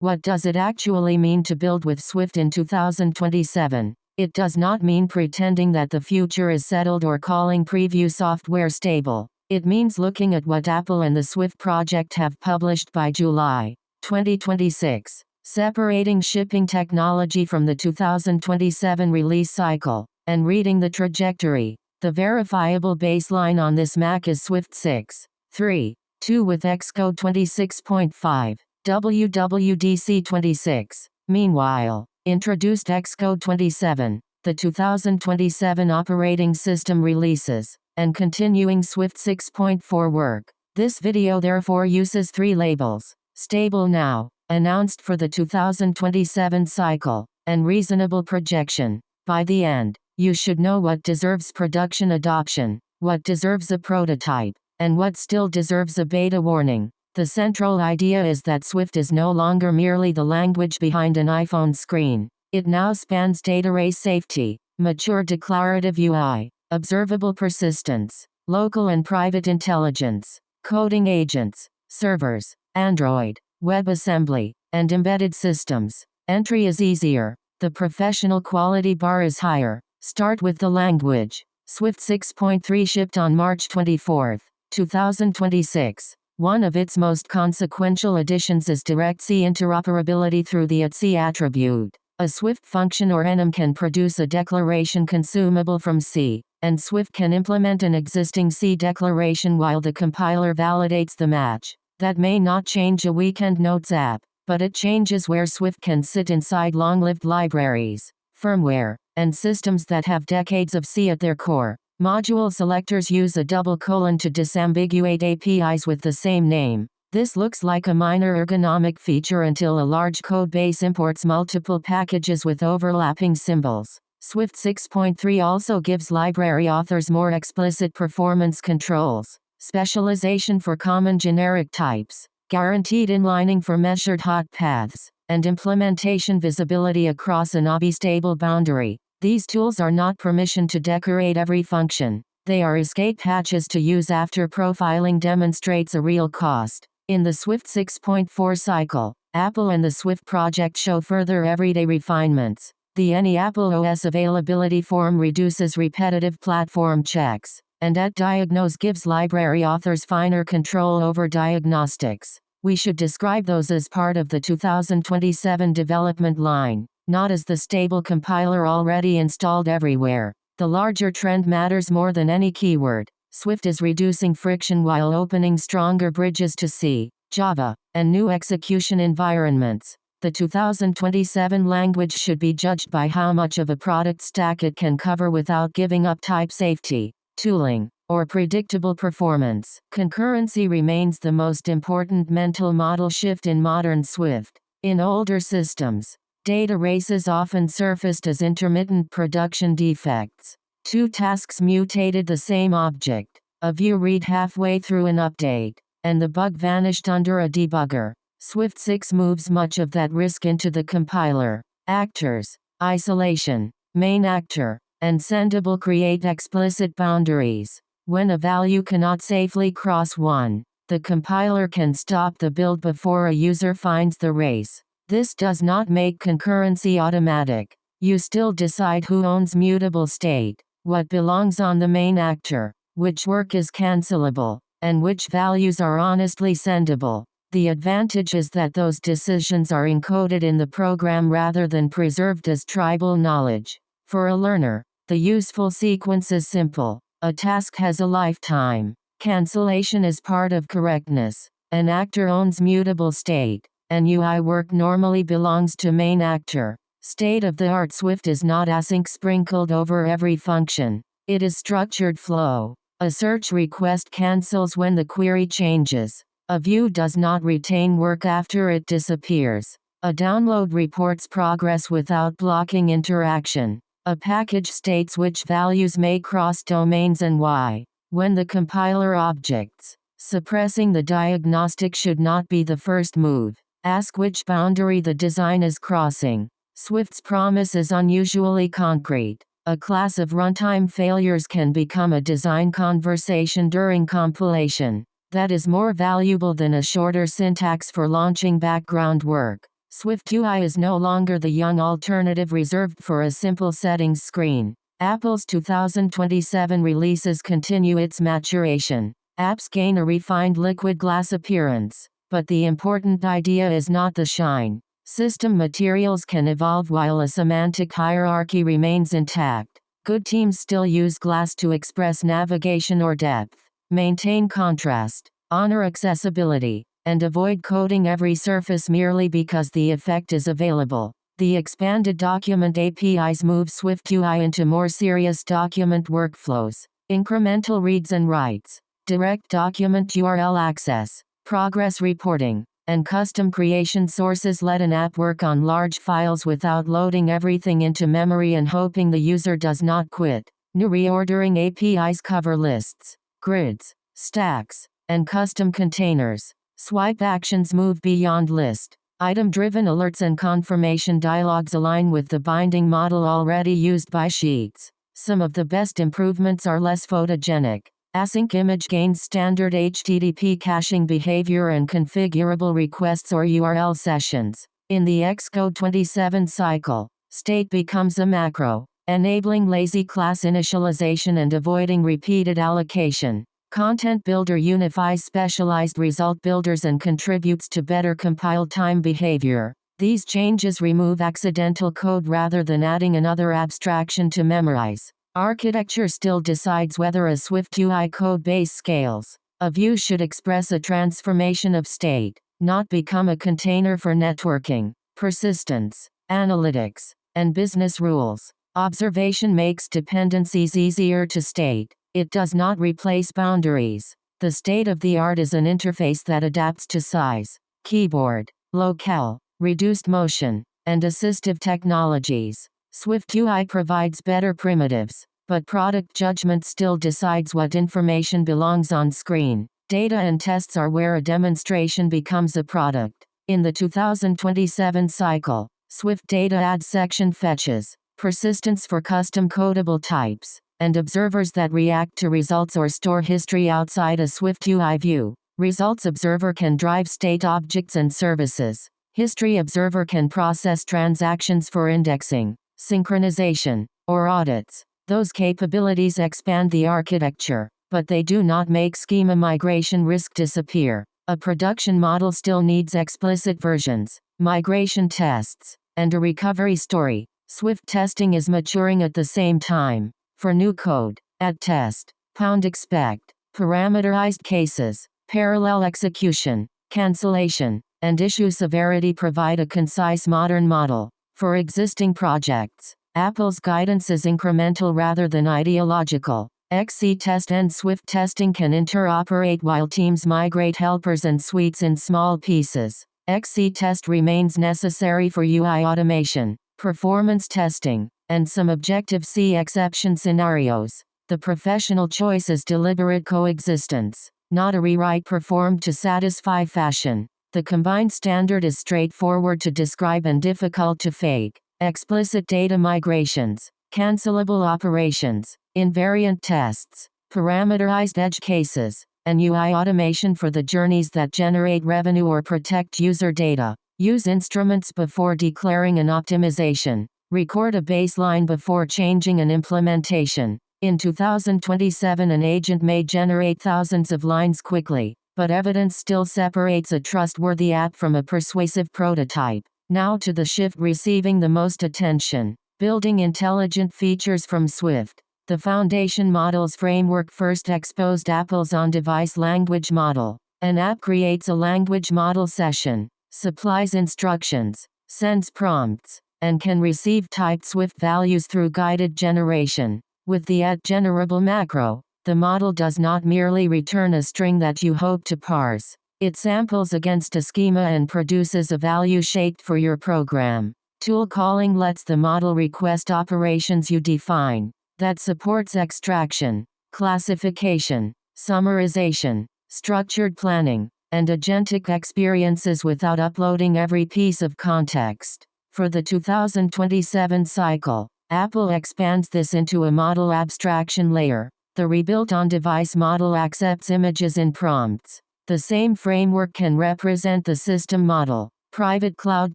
What does it actually mean to build with Swift in 2027? It does not mean pretending that the future is settled or calling preview software stable. It means looking at what Apple and the Swift project have published by July 2026, separating shipping technology from the 2027 release cycle, and reading the trajectory. The verifiable baseline on this Mac is Swift 6.3.2 with Xcode 26.5. WWDC 26. Meanwhile, introduced Xcode 27, the 2027 operating system releases, and continuing Swift 6.4 work. This video therefore uses three labels: stable now, announced for the 2027 cycle, and reasonable projection. By the end, you should know what deserves production adoption, what deserves a prototype, and what still deserves a beta warning. The central idea is that Swift is no longer merely the language behind an iPhone screen. It now spans data race safety, mature declarative UI, observable persistence, local and private intelligence, coding agents, servers, Android, WebAssembly, and embedded systems. Entry is easier. The professional quality bar is higher. Start with the language. Swift 6.3 shipped on March 24, 2026. One of its most consequential additions is direct C interoperability through the @C attribute. A Swift function or enum can produce a declaration consumable from C, and Swift can implement an existing C declaration while the compiler validates the match. That may not change a Weekend Notes app, but it changes where Swift can sit inside long-lived libraries, firmware, and systems that have decades of C at their core. Module selectors use a double colon to disambiguate APIs with the same name. This looks like a minor ergonomic feature until a large codebase imports multiple packages with overlapping symbols. Swift 6.3 also gives library authors more explicit performance controls, specialization for common generic types, guaranteed inlining for measured hot paths, and implementation visibility across an OBI-stable boundary. These tools are not permission to decorate every function. They are escape hatches to use after profiling demonstrates a real cost. In the Swift 6.4 cycle, Apple and the Swift project show further everyday refinements. The Any Apple OS availability form reduces repetitive platform checks, and @diagnose gives library authors finer control over diagnostics. We should describe those as part of the 2027 development line, not as the stable compiler already installed everywhere. The larger trend matters more than any keyword. Swift is reducing friction while opening stronger bridges to C, Java, and new execution environments. The 2027 language should be judged by how much of a product stack it can cover without giving up type safety, tooling, or predictable performance. Concurrency remains the most important mental model shift in modern Swift. In older systems, data races often surfaced as intermittent production defects. Two tasks mutated the same object, a view read halfway through an update, and the bug vanished under a debugger. Swift 6 moves much of that risk into the compiler. Actors, isolation, main actor, and sendable create explicit boundaries. When a value cannot safely cross one, the compiler can stop the build before a user finds the race. This does not make concurrency automatic. You still decide who owns mutable state, what belongs on the main actor, which work is cancelable, and which values are honestly sendable. The advantage is that those decisions are encoded in the program rather than preserved as tribal knowledge. For a learner, the useful sequence is simple. A task has a lifetime. Cancellation is part of correctness. An actor owns mutable state, and UI work normally belongs to main actor. State-of-the-art Swift is not async sprinkled over every function. It is structured flow. A search request cancels when the query changes. A view does not retain work after it disappears. A download reports progress without blocking interaction. A package states which values may cross domains and why. When the compiler objects, suppressing the diagnostic should not be the first move. Ask which boundary the design is crossing. Swift's promise is unusually concrete. A class of runtime failures can become a design conversation during compilation. That is more valuable than a shorter syntax for launching background work. SwiftUI is no longer the young alternative reserved for a simple settings screen. Apple's 2027 releases continue its maturation. Apps gain a refined liquid glass appearance. But the important idea is not the shine. System materials can evolve while a semantic hierarchy remains intact. Good teams still use glass to express navigation or depth, maintain contrast, honor accessibility, and avoid coding every surface merely because the effect is available. The expanded document APIs move SwiftUI into more serious document workflows, incremental reads and writes, direct document URL access, progress reporting, and custom creation sources let an app work on large files without loading everything into memory and hoping the user does not quit. New reordering APIs cover lists, grids, stacks, and custom containers. Swipe actions move beyond list. Item-driven alerts and confirmation dialogues align with the binding model already used by Sheets. Some of the best improvements are less photogenic. Async image gains standard HTTP caching behavior and configurable requests or URL sessions. In the Xcode 27 cycle, state becomes a macro, enabling lazy class initialization and avoiding repeated allocation. Content Builder unifies specialized result builders and contributes to better compile time behavior. These changes remove accidental code rather than adding another abstraction to memorize. Architecture still decides whether a SwiftUI code base scales. A view should express a transformation of state, not become a container for networking, persistence, analytics, and business rules. Observation makes dependencies easier to state. It does not replace boundaries. The state-of-the-art is an interface that adapts to size, keyboard, locale, reduced motion, and assistive technologies. SwiftUI provides better primitives, but product judgment still decides what information belongs on screen. Data and tests are where a demonstration becomes a product. In the 2027 cycle, SwiftData adds section fetches, persistence for custom codable types, and observers that react to results or store history outside a SwiftUI view. Results Observer can drive state objects and services. History Observer can process transactions for indexing, synchronization, or audits. Those capabilities expand the architecture, but they do not make schema migration risk disappear. A production model still needs explicit versions, migration tests, and a recovery story. Swift testing is maturing at the same time. For new code, add test, expect, parameterized cases, parallel execution, cancellation, and issue severity provide a concise modern model. For existing projects, Apple's guidance is incremental rather than ideological. Xcode and Swift testing can interoperate while teams migrate helpers and suites in small pieces. Xcode remains necessary for UI automation, performance testing, and some Objective-C exception scenarios. The professional choice is deliberate coexistence, not a rewrite performed to satisfy fashion. The combined standard is straightforward to describe and difficult to fake. Explicit data migrations, cancelable operations, invariant tests, parameterized edge cases, and UI automation for the journeys that generate revenue or protect user data. Use instruments before declaring an optimization. Record a baseline before changing an implementation. In 2027, an agent may generate thousands of lines quickly, but evidence still separates a trustworthy app from a persuasive prototype. Now to the shift receiving the most attention. Building intelligent features from Swift. The Foundation Models framework first exposed Apple's on-device language model. An app creates a language model session, supplies instructions, sends prompts, and can receive typed Swift values through guided generation. With the @generable macro, the model does not merely return a string that you hope to parse. It samples against a schema and produces a value shaped for your program. Tool calling lets the model request operations you define. That supports extraction, classification, summarization, structured planning, and agentic experiences without uploading every piece of context. For the 2027 cycle, Apple expands this into a model abstraction layer. The rebuilt on-device model accepts images in prompts. The same framework can represent the system model, Private cloud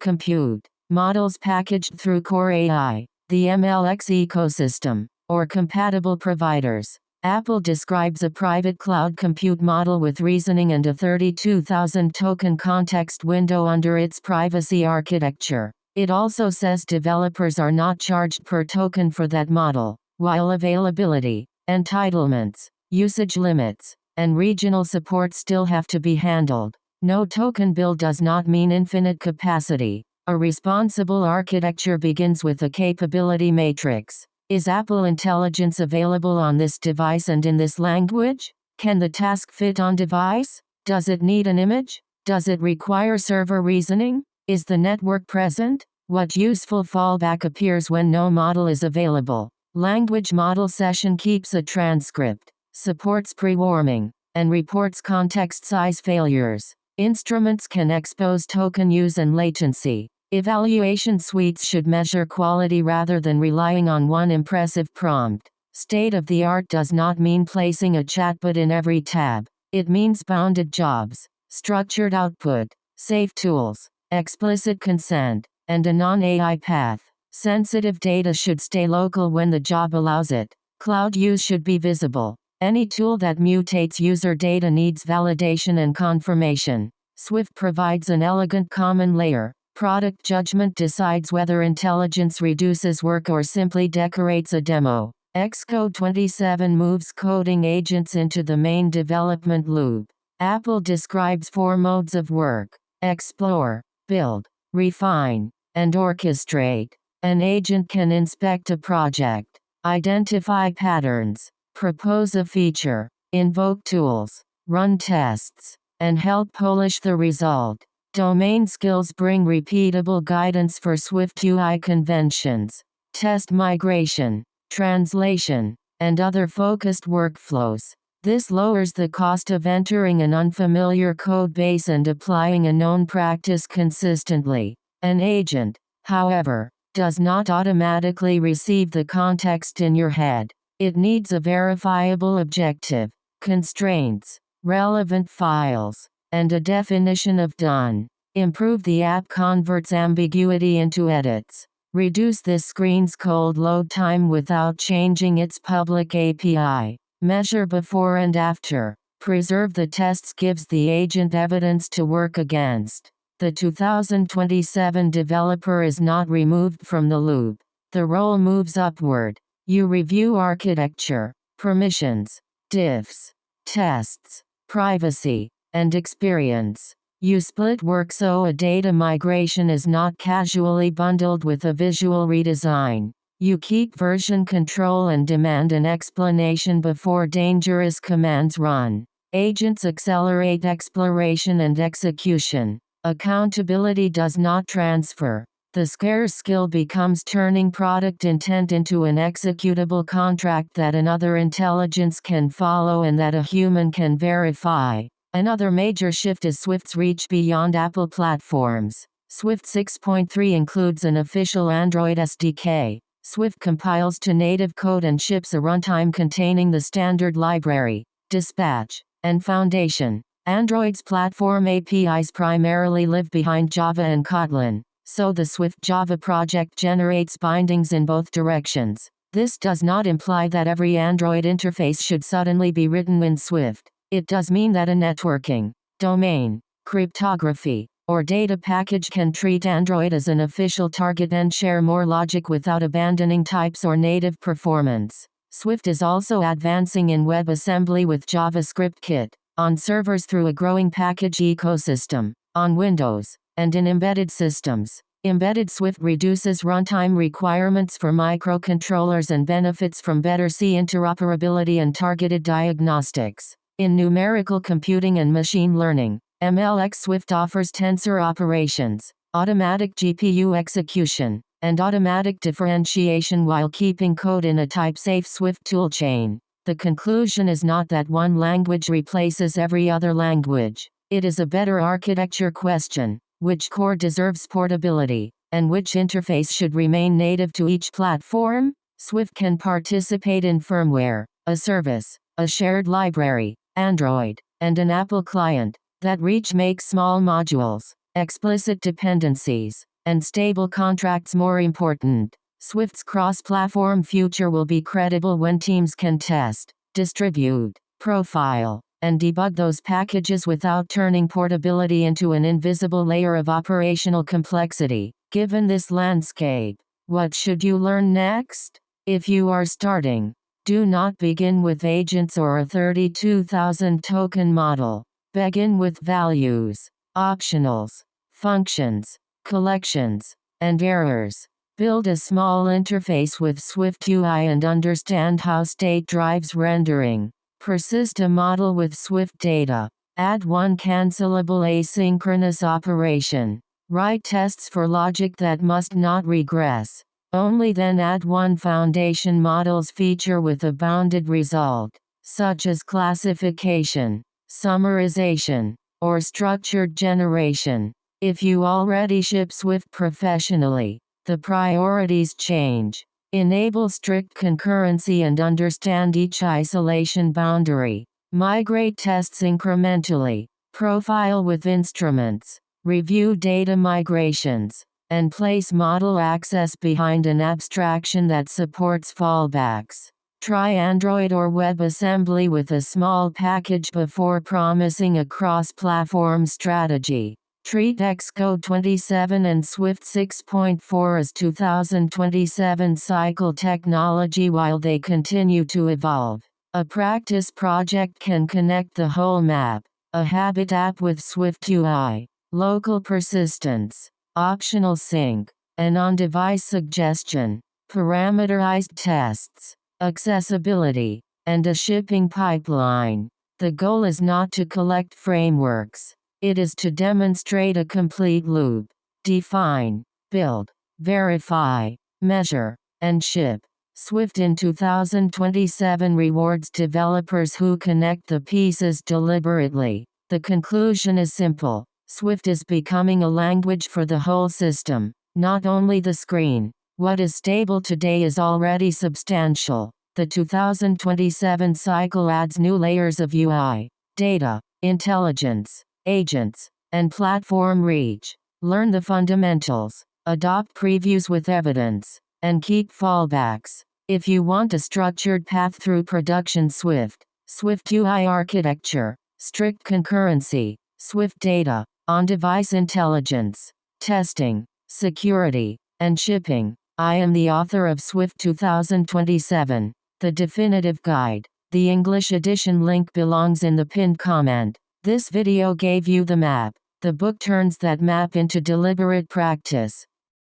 compute, models packaged through Core AI, the MLX ecosystem, or compatible providers. Apple describes a private cloud compute model with reasoning and a 32,000 token context window under its privacy architecture. It also says developers are not charged per token for that model, while availability, entitlements, usage limits, and regional support still have to be handled. No token bill does not mean infinite capacity. A responsible architecture begins with a capability matrix. Is Apple Intelligence available on this device and in this language? Can the task fit on device? Does it need an image? Does it require server reasoning? Is the network present? What useful fallback appears when no model is available? Language model session keeps a transcript, supports pre-warming, and reports context size failures. Instruments can expose token use and latency. Evaluation suites should measure quality rather than relying on one impressive prompt. State-of-the-art does not mean placing a chatbot in every tab. It means bounded jobs, structured output, safe tools, explicit consent, and a non-AI path. Sensitive data should stay local when the job allows it. Cloud use should be visible. Any tool that mutates user data needs validation and confirmation. Swift provides an elegant common layer. Product judgment decides whether intelligence reduces work or simply decorates a demo. Xcode 27 moves coding agents into the main development loop. Apple describes 4 modes of work: explore, build, refine, and orchestrate. An agent can inspect a project, identify patterns, propose a feature, invoke tools, run tests, and help polish the result. Domain skills bring repeatable guidance for SwiftUI conventions, test migration, translation, and other focused workflows. This lowers the cost of entering an unfamiliar code base and applying a known practice consistently. An agent, however, does not automatically receive the context in your head. It needs a verifiable objective, constraints, relevant files, and a definition of done. Improve the app converts ambiguity into edits. Reduce this screen's cold load time without changing its public API. Measure before and after. Preserve the tests gives the agent evidence to work against. The 2027 developer is not removed from the loop. The role moves upward. You review architecture, permissions, diffs, tests, privacy, and experience. You split work so a data migration is not casually bundled with a visual redesign. You keep version control and demand an explanation before dangerous commands run. Agents accelerate exploration and execution. Accountability does not transfer. The scarce skill becomes turning product intent into an executable contract that another intelligence can follow and that a human can verify. Another major shift is Swift's reach beyond Apple platforms. Swift 6.3 includes an official Android SDK. Swift compiles to native code and ships a runtime containing the standard library, Dispatch, and Foundation. Android's platform APIs primarily live behind Java and Kotlin, so the Swift Java project generates bindings in both directions. This does not imply that every Android interface should suddenly be written in Swift. It does mean that a networking, domain, cryptography, or data package can treat Android as an official target and share more logic without abandoning types or native performance. Swift is also advancing in WebAssembly with JavaScript Kit, on servers through a growing package ecosystem, on Windows, and in embedded systems. Embedded Swift reduces runtime requirements for microcontrollers and benefits from better C interoperability and targeted diagnostics. In numerical computing and machine learning, MLX Swift offers tensor operations, automatic GPU execution, and automatic differentiation while keeping code in a type-safe Swift toolchain. The conclusion is not that one language replaces every other language. It is a better architecture question: which core deserves portability, and which interface should remain native to each platform? Swift can participate in firmware, a service, a shared library, Android, and an Apple client. That reach makes small modules, explicit dependencies, and stable contracts more important. Swift's cross-platform future will be credible when teams can test, distribute, profile, and debug those packages without turning portability into an invisible layer of operational complexity. Given this landscape, what should you learn next? If you are starting, do not begin with agents or a 32,000 token model. Begin with values, optionals, functions, collections, and errors. Build a small interface with SwiftUI and understand how state drives rendering. Persist a model with SwiftData. Add one cancelable asynchronous operation. Write tests for logic that must not regress. Only then add one foundation model's feature with a bounded result, such as classification, summarization, or structured generation. If you already ship Swift professionally, the priorities change. Enable strict concurrency and understand each isolation boundary. Migrate tests incrementally. Profile with instruments. Review data migrations. And place model access behind an abstraction that supports fallbacks. Try Android or WebAssembly with a small package before promising a cross-platform strategy. Treat Xcode 27 and Swift 6.4 as 2027 cycle technology while they continue to evolve. A practice project can connect the whole map. A habit app with SwiftUI, local persistence, optional sync, and on-device suggestion, parameterized tests, accessibility, and a shipping pipeline. The goal is not to collect frameworks. It is to demonstrate a complete loop. Define, build, verify, measure, and ship. Swift in 2027 rewards developers who connect the pieces deliberately. The conclusion is simple. Swift is becoming a language for the whole system, not only the screen. What is stable today is already substantial. The 2027 cycle adds new layers of UI, data, intelligence, agents, and platform reach. Learn the fundamentals, adopt previews with evidence, and keep fallbacks. If you want a structured path through production SwiftUI architecture, strict concurrency, SwiftData, on-device intelligence, testing, security, and shipping. I am the author of Swift 2027, the definitive guide. The English edition link belongs in the pinned comment. This video gave you the map. The book turns that map into deliberate practice.